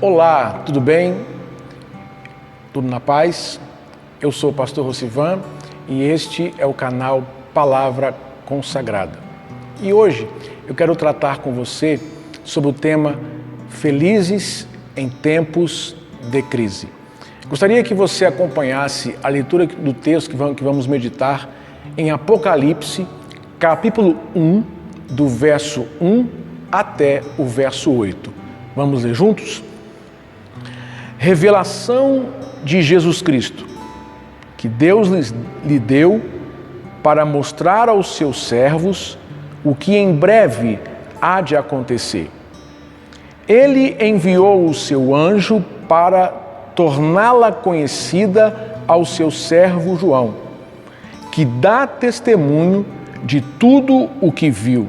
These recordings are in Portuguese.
Olá, tudo bem? Tudo na paz? Eu sou o pastor Rocivan e este é o canal Palavra Consagrada. E hoje eu quero tratar com você sobre o tema Felizes em Tempos de Crise. Gostaria que você acompanhasse a leitura do texto que vamos meditar em Apocalipse, capítulo 1, do verso 1 até o verso 8. Vamos ler juntos? Revelação de Jesus Cristo, que Deus lhe deu para mostrar aos seus servos o que em breve há de acontecer. Ele enviou o seu anjo para torná-la conhecida ao seu servo João, que dá testemunho de tudo o que viu,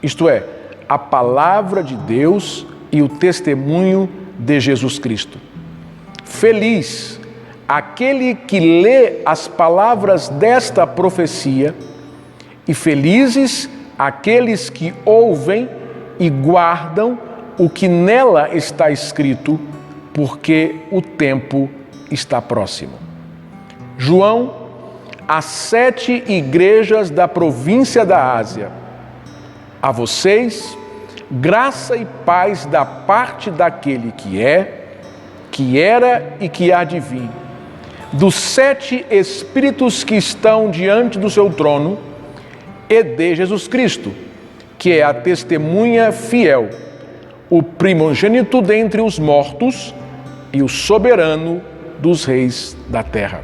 isto é, a palavra de Deus e o testemunho de Jesus Cristo. Feliz aquele que lê as palavras desta profecia e felizes aqueles que ouvem e guardam o que nela está escrito, porque o tempo está próximo. João, às 7 igrejas da província da Ásia. A vocês, graça e paz da parte daquele que é, que era e que há de vir, dos 7 Espíritos que estão diante do seu trono, e de Jesus Cristo, que é a testemunha fiel, o primogênito dentre os mortos e o soberano dos reis da terra.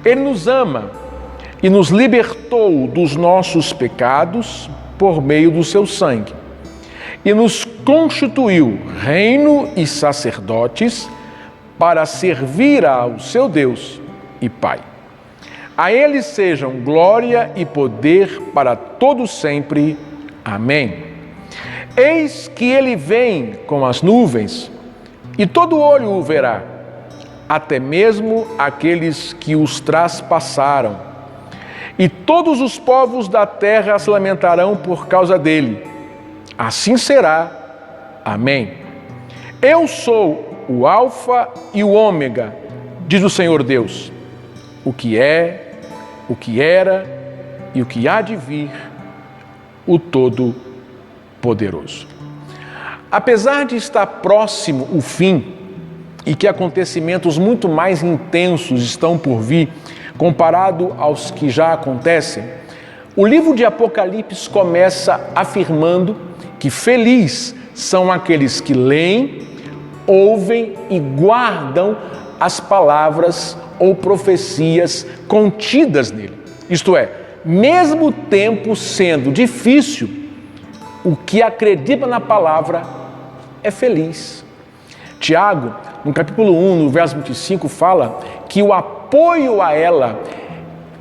Ele nos ama e nos libertou dos nossos pecados por meio do seu sangue e nos constituiu reino e sacerdotes para servir ao seu Deus e Pai. A Ele sejam glória e poder para todos sempre. Amém. Eis que Ele vem com as nuvens, e todo olho o verá, até mesmo aqueles que os traspassaram. E todos os povos da terra se lamentarão por causa dele. Assim será. Amém. Eu sou o Alfa e o Ômega, diz o Senhor Deus, o que é, o que era e o que há de vir, o Todo-Poderoso. Apesar de estar próximo o fim e que acontecimentos muito mais intensos estão por vir, comparado aos que já acontecem, o livro de Apocalipse começa afirmando que felizes são aqueles que leem, ouvem e guardam as palavras ou profecias contidas nele. Isto é, mesmo o tempo sendo difícil, o que acredita na palavra é feliz. Tiago, no capítulo 1, no verso 25, fala que o apoio a ela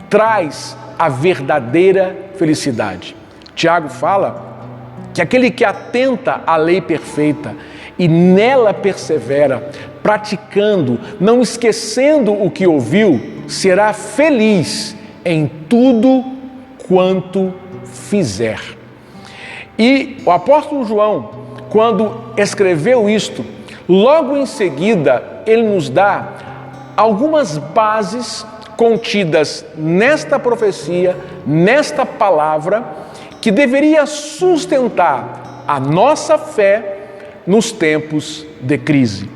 traz a verdadeira felicidade. Tiago fala que aquele que atenta à lei perfeita e nela persevera, praticando, não esquecendo o que ouviu, será feliz em tudo quanto fizer. E o apóstolo João, quando escreveu isto, logo em seguida ele nos dá algumas bases contidas nesta profecia, nesta palavra, que deveria sustentar a nossa fé nos tempos de crise.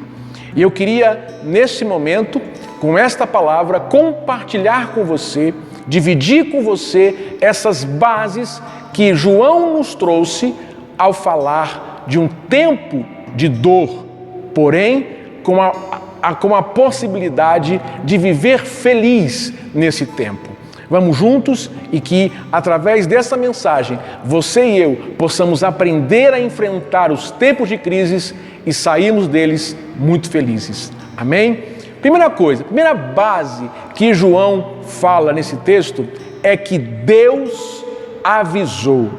E eu queria, nesse momento, com esta palavra, compartilhar com você, dividir com você essas bases que João nos trouxe ao falar de um tempo de dor, porém com a possibilidade de viver feliz nesse tempo. Vamos juntos e que, através dessa mensagem, você e eu possamos aprender a enfrentar os tempos de crises e sairmos deles muito felizes. Amém? Primeira coisa, primeira base que João fala nesse texto é que Deus avisou.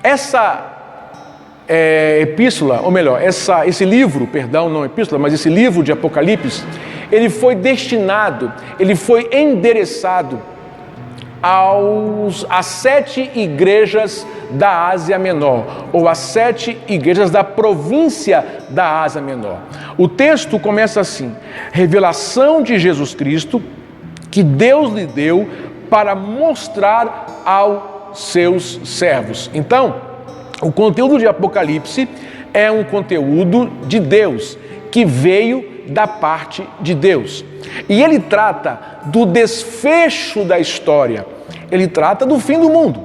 Essa epístola, ou melhor, esse livro, perdão, não epístola, mas esse livro de Apocalipse, ele foi destinado, ele foi endereçado às 7 igrejas da Ásia Menor, ou às 7 igrejas da província da Ásia Menor. O texto começa assim: revelação de Jesus Cristo, que Deus lhe deu para mostrar aos seus servos. Então, o conteúdo de Apocalipse é um conteúdo de Deus, que veio da parte de Deus. E ele trata do desfecho da história, ele trata do fim do mundo.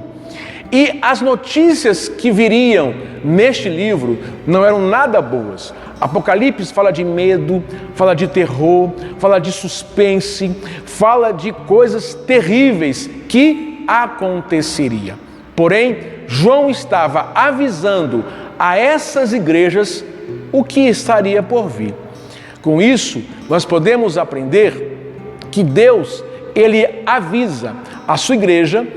E as notícias que viriam neste livro não eram nada boas. Apocalipse fala de medo, fala de terror, fala de suspense, fala de coisas terríveis que aconteceria. Porém, João estava avisando a essas igrejas o que estaria por vir. Com isso, nós podemos aprender que Deus, ele avisa a sua igreja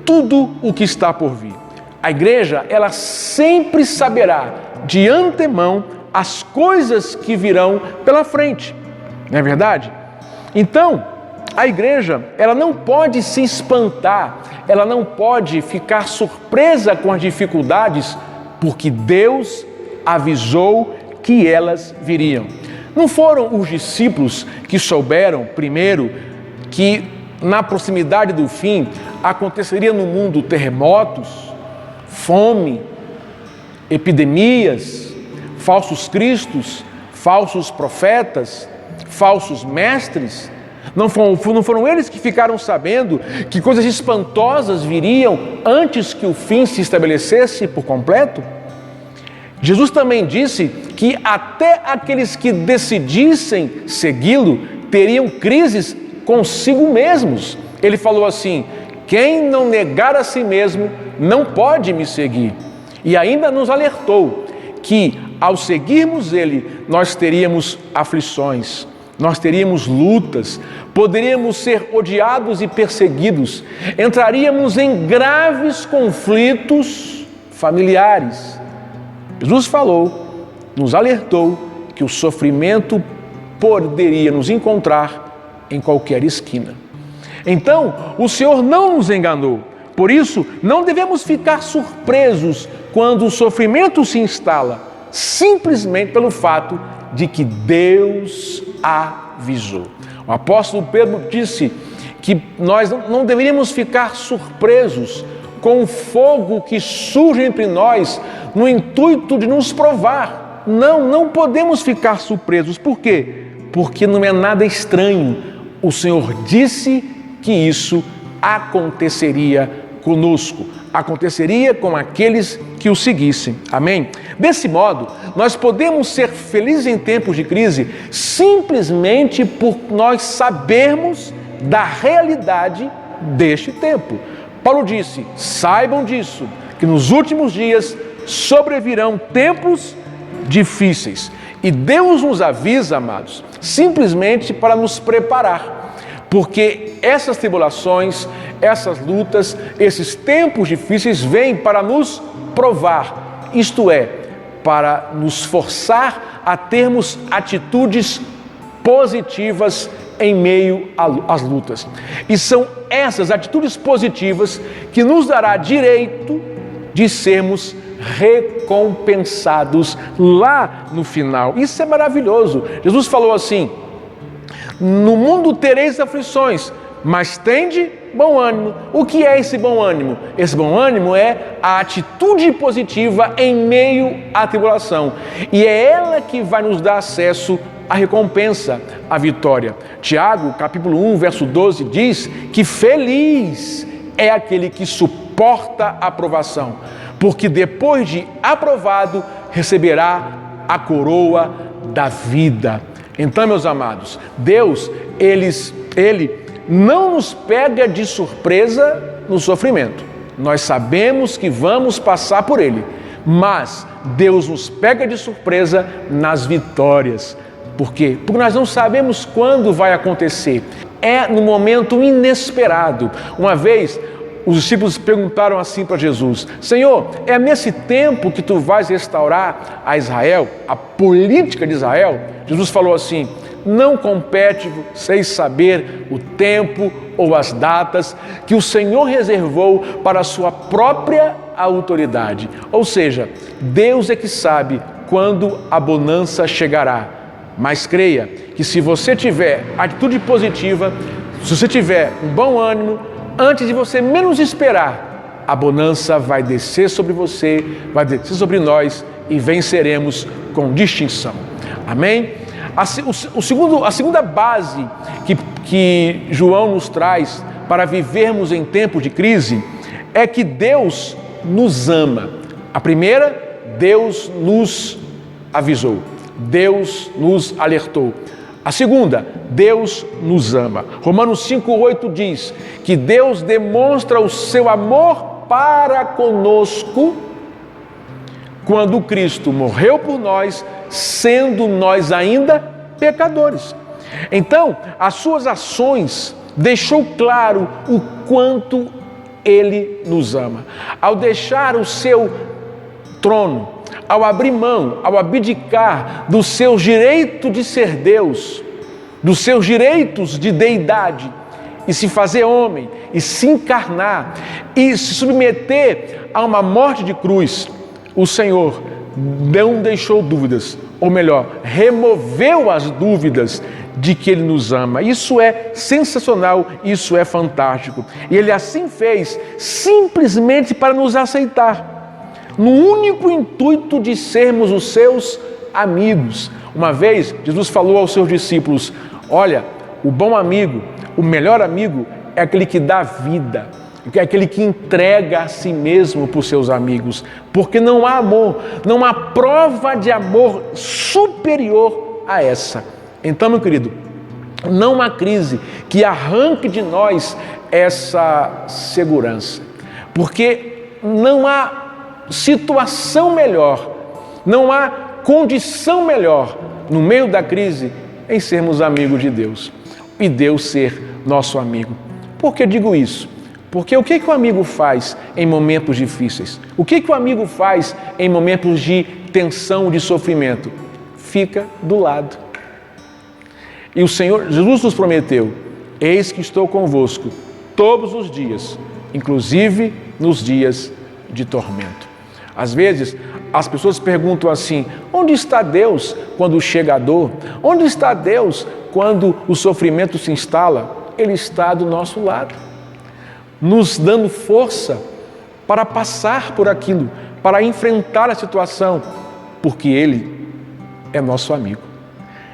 tudo o que está por vir. A igreja, ela sempre saberá de antemão as coisas que virão pela frente. Não é verdade? Então, a igreja, ela não pode se espantar, ela não pode ficar surpresa com as dificuldades, porque Deus avisou que elas viriam. Não foram os discípulos que souberam primeiro que na proximidade do fim aconteceria no mundo terremotos, fome, epidemias, falsos cristos, falsos profetas, falsos mestres? Não foram eles que ficaram sabendo que coisas espantosas viriam antes que o fim se estabelecesse por completo? Jesus também disse que até aqueles que decidissem segui-lo teriam crises consigo mesmos. Ele falou assim: quem não negar a si mesmo não pode me seguir. E ainda nos alertou que ao seguirmos ele, nós teríamos aflições, nós teríamos lutas, poderíamos ser odiados e perseguidos, entraríamos em graves conflitos familiares. Jesus falou, nos alertou que o sofrimento poderia nos encontrar em qualquer esquina. Então, o Senhor não nos enganou. Por isso, não devemos ficar surpresos quando o sofrimento se instala, simplesmente pelo fato de que Deus avisou. O apóstolo Pedro disse que nós não deveríamos ficar surpresos com o fogo que surge entre nós no intuito de nos provar. Não podemos ficar surpresos. Por quê? Porque não é nada estranho. O Senhor disse que isso aconteceria conosco, aconteceria com aqueles que o seguissem. Amém? Desse modo, nós podemos ser felizes em tempos de crise simplesmente por nós sabermos da realidade deste tempo. Paulo disse: saibam disso, que nos últimos dias sobrevirão tempos difíceis. E Deus nos avisa, amados, simplesmente para nos preparar, porque essas tribulações, essas lutas, esses tempos difíceis vêm para nos provar, isto é, para nos forçar a termos atitudes positivas em meio às lutas. E são essas atitudes positivas que nos dará direito de sermos recompensados lá no final. Isso é maravilhoso. Jesus falou assim: no mundo tereis aflições, mas tende bom ânimo. O que é esse bom ânimo? Esse bom ânimo é a atitude positiva em meio à tribulação. E é ela que vai nos dar acesso à recompensa, à vitória. Tiago, capítulo 1, verso 12, diz que feliz é aquele que suporta a provação, porque depois de aprovado, receberá a coroa da vida. Então, meus amados, Deus, Ele não nos pega de surpresa no sofrimento. Nós sabemos que vamos passar por ele, mas Deus nos pega de surpresa nas vitórias. Por quê? Porque nós não sabemos quando vai acontecer. É no momento inesperado. Uma vez, os discípulos perguntaram assim para Jesus: Senhor, é nesse tempo que tu vais restaurar a Israel, a política de Israel? Jesus falou assim: não compete vocês saber o tempo ou as datas que o Senhor reservou para a sua própria autoridade. Ou seja, Deus é que sabe quando a bonança chegará. Mas creia que se você tiver atitude positiva, se você tiver um bom ânimo, antes de você menos esperar, a bonança vai descer sobre você, vai descer sobre nós e venceremos com distinção. Amém? A segunda base que João nos traz para vivermos em tempos de crise é que Deus nos ama. A primeira, Deus nos avisou, Deus nos alertou. A segunda, Deus nos ama. Romanos 5,8 diz que Deus demonstra o seu amor para conosco quando Cristo morreu por nós, sendo nós ainda pecadores. Então, as suas ações deixou claro o quanto Ele nos ama. Ao deixar o seu trono, ao abrir mão, ao abdicar do seu direito de ser Deus, dos seus direitos de deidade, e se fazer homem, e se encarnar, e se submeter a uma morte de cruz, o Senhor não deixou dúvidas, ou melhor, removeu as dúvidas de que Ele nos ama. Isso é sensacional, isso é fantástico. E Ele assim fez simplesmente para nos aceitar, no único intuito de sermos os seus amigos. Uma vez, Jesus falou aos seus discípulos: olha, o bom amigo, o melhor amigo é aquele que dá vida, é aquele que entrega a si mesmo por seus amigos, porque não há amor, não há prova de amor superior a essa. Então, meu querido, não há crise que arranque de nós essa segurança, porque não há situação melhor, não há condição melhor no meio da crise em sermos amigos de Deus e Deus ser nosso amigo. Por que digo isso? Porque o que o amigo faz em momentos difíceis? O que o amigo faz em momentos de tensão, de sofrimento? Fica do lado. E o Senhor Jesus nos prometeu: eis que estou convosco todos os dias, inclusive nos dias de tormento. Às vezes, as pessoas perguntam assim: onde está Deus quando chega a dor? Onde está Deus quando o sofrimento se instala? Ele está do nosso lado, nos dando força para passar por aquilo, para enfrentar a situação, porque Ele é nosso amigo.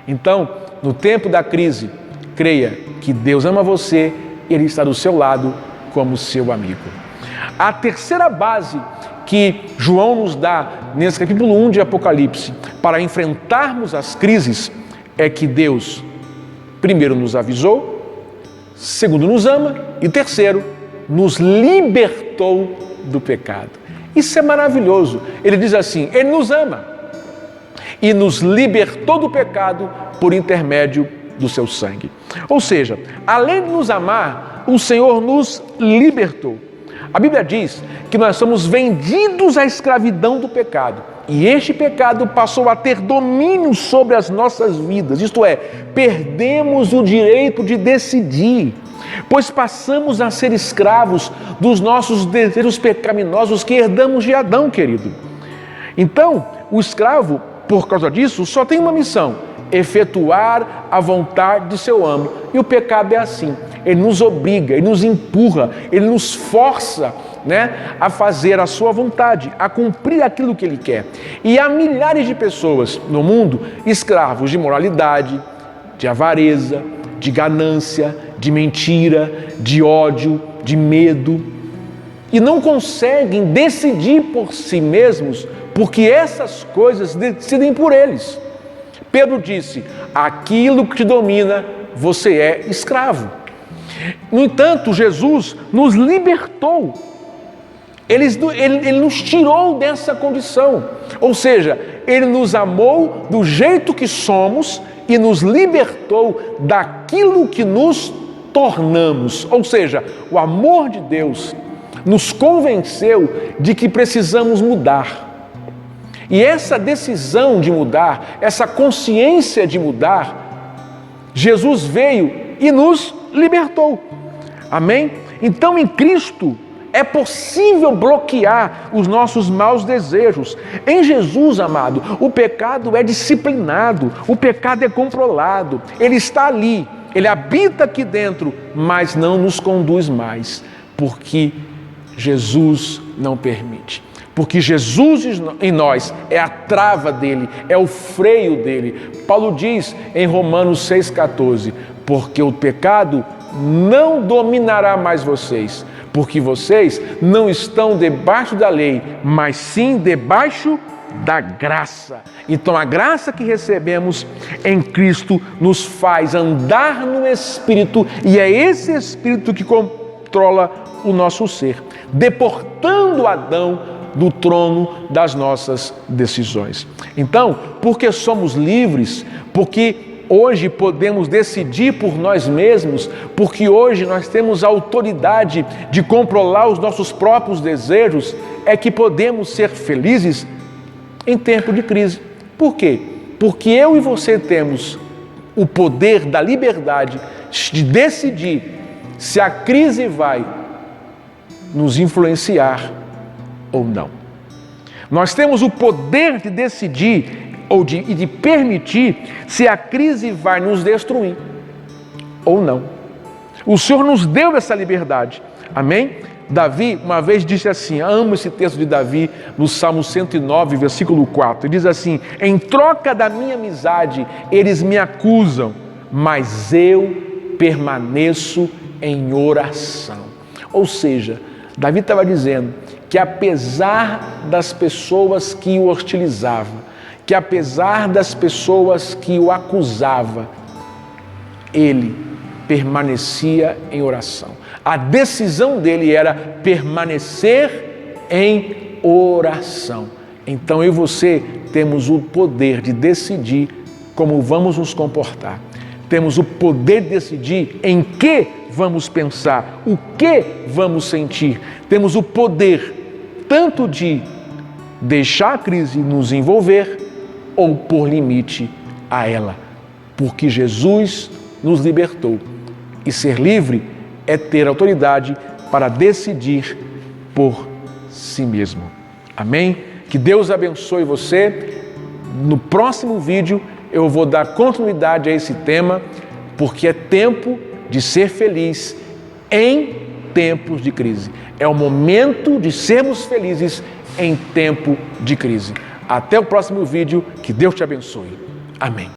Então, no tempo da crise, creia que Deus ama você e Ele está do seu lado como seu amigo. A terceira base que João nos dá nesse capítulo 1 de Apocalipse para enfrentarmos as crises é que Deus, primeiro, nos avisou, segundo, nos ama e terceiro, nos libertou do pecado. Isso é maravilhoso. Ele diz assim: Ele nos ama e nos libertou do pecado por intermédio do seu sangue. Ou seja, além de nos amar, o Senhor nos libertou. A Bíblia diz que nós somos vendidos à escravidão do pecado. E este pecado passou a ter domínio sobre as nossas vidas. Isto é, perdemos o direito de decidir, pois passamos a ser escravos dos nossos desejos pecaminosos que herdamos de Adão, querido. Então, o escravo, por causa disso, só tem uma missão: efetuar a vontade de seu amo. E o pecado é assim. Ele nos obriga, ele nos empurra, ele nos força, a fazer a sua vontade, a cumprir aquilo que ele quer. E há milhares de pessoas no mundo escravos de moralidade, de avareza, de ganância, de mentira, de ódio, de medo, e não conseguem decidir por si mesmos, porque essas coisas decidem por eles. Pedro disse: aquilo que te domina, você é escravo. No entanto, Jesus nos libertou, Ele nos tirou dessa condição, ou seja, Ele nos amou do jeito que somos e nos libertou daquilo que nos tornamos. Ou seja, o amor de Deus nos convenceu de que precisamos mudar. E essa decisão de mudar, essa consciência de mudar, Jesus veio e nos libertou. Amém? Então, em Cristo, é possível bloquear os nossos maus desejos. Em Jesus, amado, o pecado é disciplinado, o pecado é controlado. Ele está ali, ele habita aqui dentro, mas não nos conduz mais, porque Jesus não permite. Porque Jesus em nós é a trava dele, é o freio dele. Paulo diz em Romanos 6,14, porque o pecado não dominará mais vocês, porque vocês não estão debaixo da lei, mas sim debaixo da graça. Então a graça que recebemos em Cristo nos faz andar no Espírito, e é esse Espírito que controla o nosso ser, deportando Adão do trono das nossas decisões. Então, porque somos livres, porque hoje podemos decidir por nós mesmos, porque hoje nós temos a autoridade de controlar os nossos próprios desejos, é que podemos ser felizes em tempo de crise. Por quê? Porque eu e você temos o poder da liberdade de decidir se a crise vai nos influenciar ou não. Nós temos o poder de decidir e de permitir se a crise vai nos destruir ou não. O Senhor nos deu essa liberdade. Amém? Davi uma vez disse assim, amo esse texto de Davi no Salmo 109, versículo 4, diz assim, em troca da minha amizade, eles me acusam, mas eu permaneço em oração. Ou seja, Davi estava dizendo que apesar das pessoas que o hostilizavam, que apesar das pessoas que o acusavam, ele permanecia em oração. A decisão dele era permanecer em oração. Então eu e você temos o poder de decidir como vamos nos comportar. Temos o poder de decidir em que vamos pensar, o que vamos sentir. Temos o poder tanto de deixar a crise nos envolver ou pôr limite a ela. Porque Jesus nos libertou. E ser livre é ter autoridade para decidir por si mesmo. Amém? Que Deus abençoe você. No próximo vídeo eu vou dar continuidade a esse tema, porque é tempo de ser feliz em tempos de crise. É o momento de sermos felizes em tempo de crise. Até o próximo vídeo. Que Deus te abençoe. Amém.